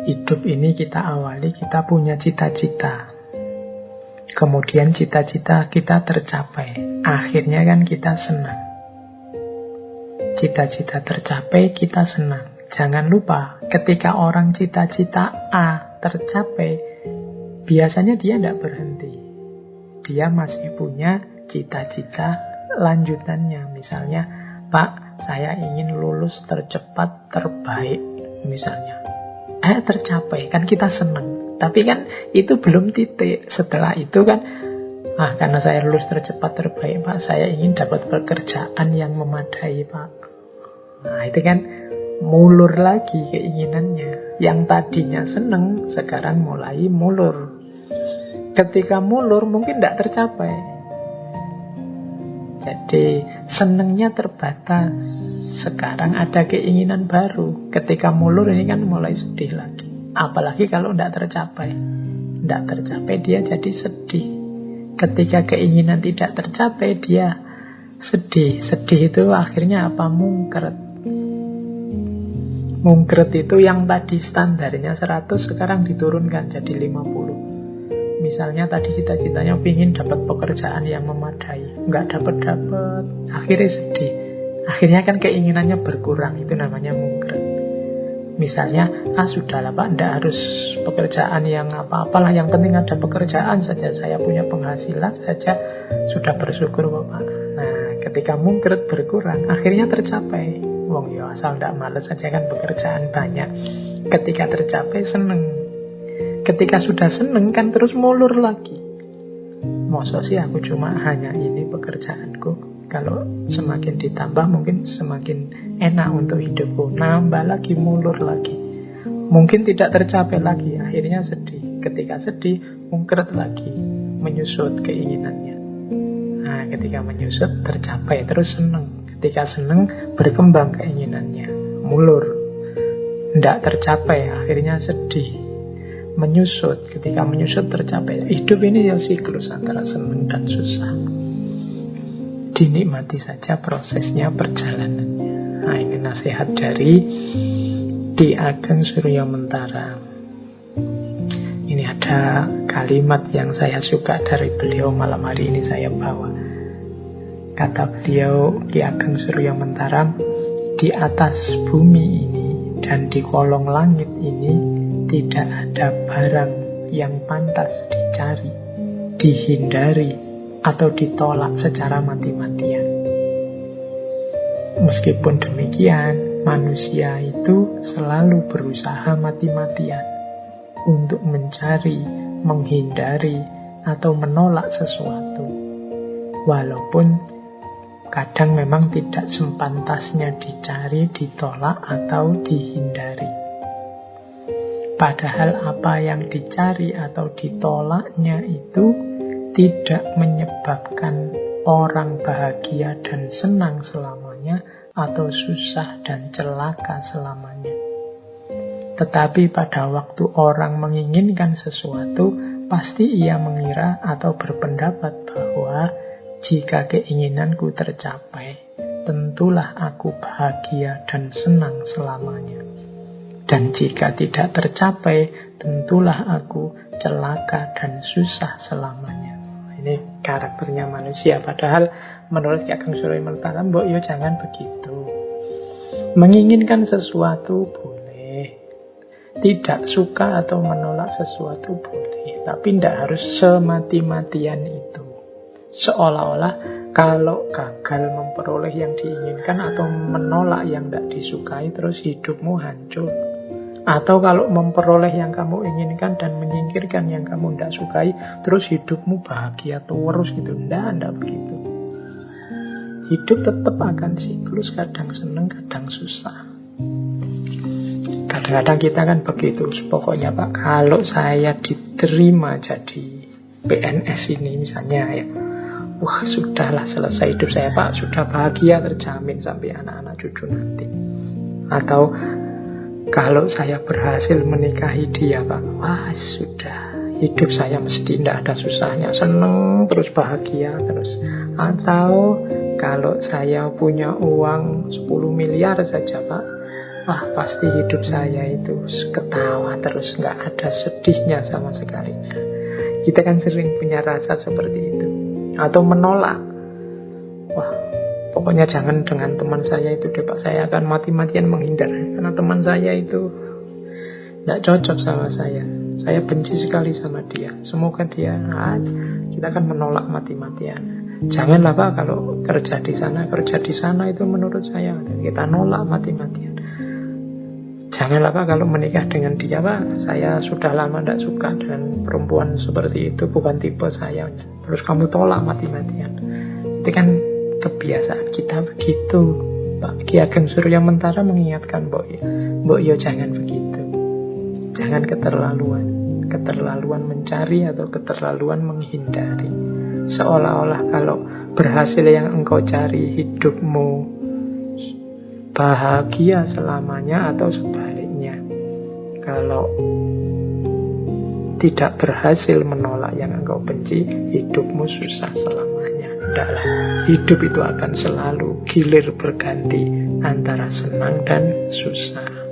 Hidup ini kita awali, kita punya cita-cita. Kemudian cita-cita kita tercapai. Akhirnya kan kita senang. Cita-cita tercapai, kita senang. Jangan lupa, ketika orang cita-cita A tercapai, biasanya dia tidak berhenti. Dia masih punya cita-cita lanjutannya. Misalnya, Pak, saya ingin lulus tercepat, terbaik. Misalnya, tercapai, kan kita senang. Tapi kan itu belum titik. Setelah itu kan, karena saya lulus tercepat, terbaik, Pak, saya ingin dapat pekerjaan yang memadai, Pak. Nah, itu kan mulur lagi keinginannya. Yang tadinya seneng, sekarang mulai mulur. Ketika mulur, mungkin tidak tercapai. Jadi, senengnya terbatas. Sekarang ada keinginan baru. Ketika mulur, ini kan mulai sedih lagi. Apalagi kalau tidak tercapai. Tidak tercapai, dia jadi sedih. Ketika keinginan tidak tercapai, dia sedih. Sedih itu akhirnya apa? Mungkret. Mungkret itu yang tadi standarnya 100, sekarang diturunkan jadi 50. Misalnya tadi cita-citanya ingin dapat pekerjaan yang memadai, nggak dapat-dapat, akhirnya sedih. Akhirnya kan keinginannya berkurang, itu namanya mungkret. Misalnya, sudahlah Pak, nggak harus pekerjaan yang apa-apalah, yang penting ada pekerjaan saja, saya punya penghasilan saja, sudah bersyukur Bapak. Nah, ketika mungkret berkurang, akhirnya tercapai. Wong ya asal ndak males saja kan pekerjaan banyak. Ketika tercapai seneng. Ketika sudah seneng kan terus mulur lagi. Masa sih aku cuma hanya ini pekerjaanku. Kalau semakin ditambah mungkin semakin enak untuk hidupku. Nambah lagi, mulur lagi. Mungkin tidak tercapai lagi, akhirnya sedih. Ketika sedih, mungkret lagi, menyusut keinginannya. Nah, ketika menyusut tercapai terus seneng. Ketika seneng, berkembang keinginannya, mulur, tidak tercapai, akhirnya sedih, menyusut. Ketika menyusut tercapai. Hidup ini ya siklus antara seneng dan susah. Dinikmati saja prosesnya, perjalanannya. Nah, ini nasihat dari Ki Ageng Suryamentara. Ini ada kalimat yang saya suka dari beliau, malam hari ini saya bawa. Kata beliau, Ki Ageng Suryamentara, di atas bumi ini dan di kolong langit ini tidak ada barang yang pantas dicari, dihindari, atau ditolak secara mati-matian. Meskipun demikian, manusia itu selalu berusaha mati-matian untuk mencari, menghindari, atau menolak sesuatu. Walaupun kadang memang tidak sepantasnya dicari, ditolak, atau dihindari. Padahal apa yang dicari atau ditolaknya itu tidak menyebabkan orang bahagia dan senang selamanya, atau susah dan celaka selamanya. Tetapi pada waktu orang menginginkan sesuatu, pasti ia mengira atau berpendapat bahwa jika keinginanku tercapai, tentulah aku bahagia dan senang selamanya. Dan jika tidak tercapai, tentulah aku celaka dan susah selamanya. Ini karakternya manusia. Padahal menurut Ki Ageng Suryamentara, mbok yo jangan begitu. Menginginkan sesuatu boleh, tidak suka atau menolak sesuatu boleh, tapi tidak harus semati-matian itu. Seolah-olah kalau gagal memperoleh yang diinginkan atau menolak yang tidak disukai, terus hidupmu hancur. Atau kalau memperoleh yang kamu inginkan dan menyingkirkan yang kamu tidak sukai, terus hidupmu bahagia terus gitu. Tidak begitu. Hidup tetap akan siklus, kadang senang, kadang susah. Kadang-kadang kita kan begitu. Pokoknya Pak, kalau saya diterima jadi PNS ini misalnya ya, wah sudahlah selesai hidup saya Pak, sudah bahagia terjamin sampai anak-anak cucu nanti. Atau kalau saya berhasil menikahi dia Pak, wah sudah, hidup saya mesti tidak ada susahnya, seneng terus, bahagia terus. Atau kalau saya punya uang 10 miliar saja Pak, pasti hidup saya itu ketawa terus, nggak ada sedihnya sama sekali. Kita kan sering punya rasa seperti itu. Atau menolak, wah pokoknya jangan dengan teman saya itu deh Pak, saya akan mati-matian menghindar karena teman saya itu nggak cocok sama saya benci sekali sama dia, semoga dia kita akan menolak mati-matian. Janganlah Pak, kalau kerja di sana itu menurut saya kita nolak mati-matian. Janganlah Pak, kalau menikah dengan dia Pak, saya sudah lama tidak suka dengan perempuan seperti itu, bukan tipe saya. Terus kamu tolak mati-matian. Itu kan kebiasaan kita begitu. Pak Ki Ageng Surya Mentara mengingatkan Mbok Yo jangan begitu. Jangan keterlaluan mencari atau keterlaluan menghindari. Seolah-olah kalau berhasil yang engkau cari, hidupmu bahagia selamanya, atau sebaliknya. Kalau tidak berhasil menolak yang engkau benci, hidupmu susah selamanya. Tidaklah, hidup itu akan selalu gilir berganti antara senang dan susah.